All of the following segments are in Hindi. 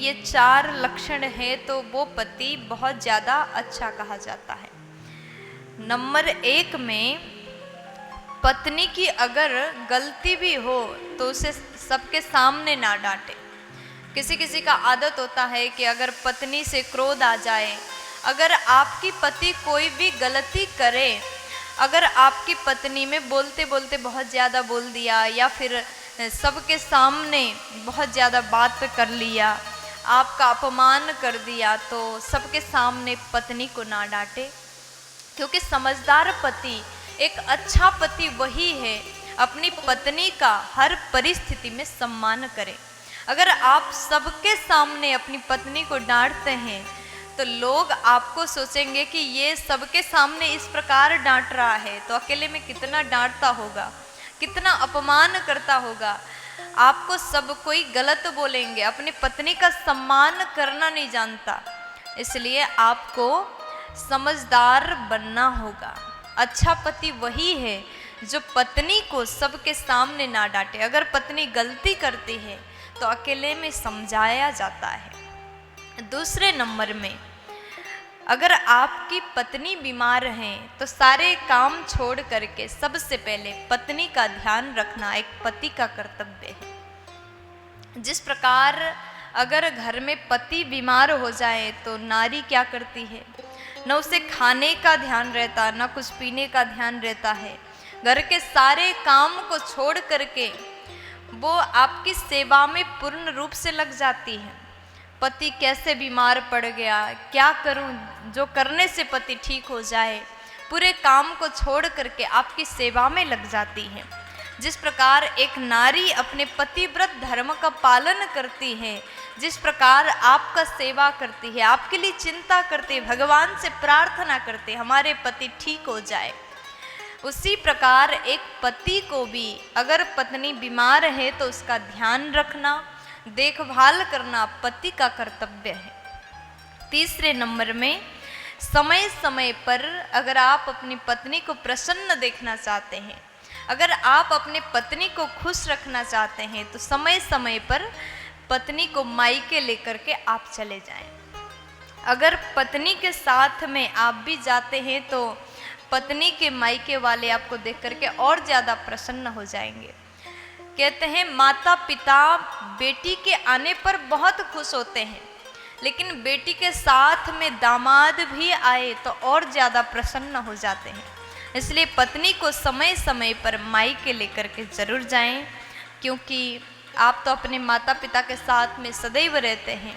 ये 4 लक्षण हैं तो वो पति बहुत ज़्यादा अच्छा कहा जाता है। नंबर 1 में पत्नी की अगर गलती भी हो तो उसे सबके सामने ना डांटे। किसी किसी का आदत होता है कि अगर पत्नी से क्रोध आ जाए, अगर आपकी पति कोई भी गलती करे, अगर आपकी पत्नी में बोलते बोलते बहुत ज़्यादा बोल दिया या फिर सबके सामने बहुत ज़्यादा बात कर लिया, आपका अपमान कर दिया, तो सबके सामने पत्नी को ना डांटे। क्योंकि समझदार पति, एक अच्छा पति वही है अपनी पत्नी का हर परिस्थिति में सम्मान करे। अगर आप सबके सामने अपनी पत्नी को डांटते हैं तो लोग आपको सोचेंगे कि ये सबके सामने इस प्रकार डांट रहा है तो अकेले में कितना डांटता होगा, कितना अपमान करता होगा। आपको सब कोई गलत बोलेंगे, अपनी पत्नी का सम्मान करना नहीं जानता। इसलिए आपको समझदार बनना होगा। अच्छा पति वही है जो पत्नी को सबके सामने ना डांटे। अगर पत्नी गलती करती है तो अकेले में समझाया जाता है। दूसरे नंबर में, अगर आपकी पत्नी बीमार है तो सारे काम छोड़ करके सबसे पहले पत्नी का ध्यान रखना एक पति का कर्तव्य है। जिस प्रकार अगर घर में पति बीमार हो जाए तो नारी क्या करती है, न उसे खाने का ध्यान रहता, न कुछ पीने का ध्यान रहता है। घर के सारे काम को छोड़ करके वो आपकी सेवा में पूर्ण रूप से लग जाती है। पति कैसे बीमार पड़ गया, क्या करूं जो करने से पति ठीक हो जाए, पूरे काम को छोड़ करके आपकी सेवा में लग जाती है। जिस प्रकार एक नारी अपने पतिव्रत धर्म का पालन करती है, जिस प्रकार आपका सेवा करती है, आपके लिए चिंता करती है, भगवान से प्रार्थना करते हमारे पति ठीक हो जाए, उसी प्रकार एक पति को भी अगर पत्नी बीमार है तो उसका ध्यान रखना, देखभाल करना पति का कर्तव्य है। तीसरे नंबर में, समय समय पर अगर आप अपनी पत्नी को प्रसन्न देखना चाहते हैं, अगर आप अपनी पत्नी को खुश रखना चाहते हैं तो समय समय पर पत्नी को मायके लेकर के आप चले जाएं। अगर पत्नी के साथ में आप भी जाते हैं तो पत्नी के मायके वाले आपको देख करके और ज़्यादा प्रसन्न हो जाएंगे। कहते हैं माता पिता बेटी के आने पर बहुत खुश होते हैं, लेकिन बेटी के साथ में दामाद भी आए तो और ज़्यादा प्रसन्न हो जाते हैं। इसलिए पत्नी को समय समय पर मायके लेकर के जरूर जाएं, क्योंकि आप तो अपने माता पिता के साथ में सदैव रहते हैं।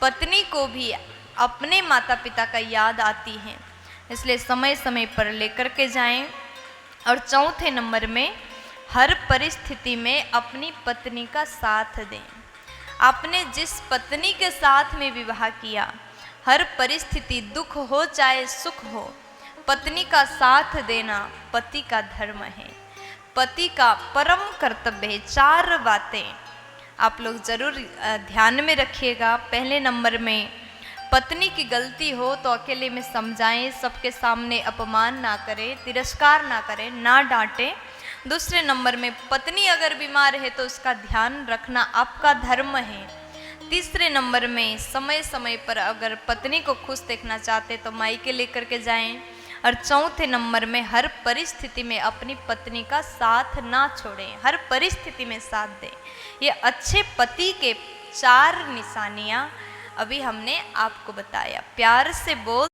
पत्नी को भी अपने माता पिता का याद आती है, इसलिए समय समय पर लेकर के जाएं। और चौथे नंबर में, हर परिस्थिति में अपनी पत्नी का साथ दें। आपने जिस पत्नी के साथ में विवाह किया, हर परिस्थिति दुख हो चाहे सुख हो, पत्नी का साथ देना पति का धर्म है, पति का परम कर्तव्य है। 4 बातें आप लोग जरूर ध्यान में रखिएगा। पहले नंबर में, पत्नी की गलती हो तो अकेले में समझाएं, सबके सामने अपमान ना करें, तिरस्कार ना करें, ना डांटें। दूसरे नंबर में, पत्नी अगर बीमार है तो उसका ध्यान रखना आपका धर्म है। तीसरे नंबर में, समय समय पर अगर पत्नी को खुश देखना चाहते तो मायके लेकर के जाएं। और चौथे नंबर में, हर परिस्थिति में अपनी पत्नी का साथ ना छोड़ें, हर परिस्थिति में साथ दें। ये अच्छे पति के 4 निशानियाँ अभी हमने आपको बताया। प्यार से बोल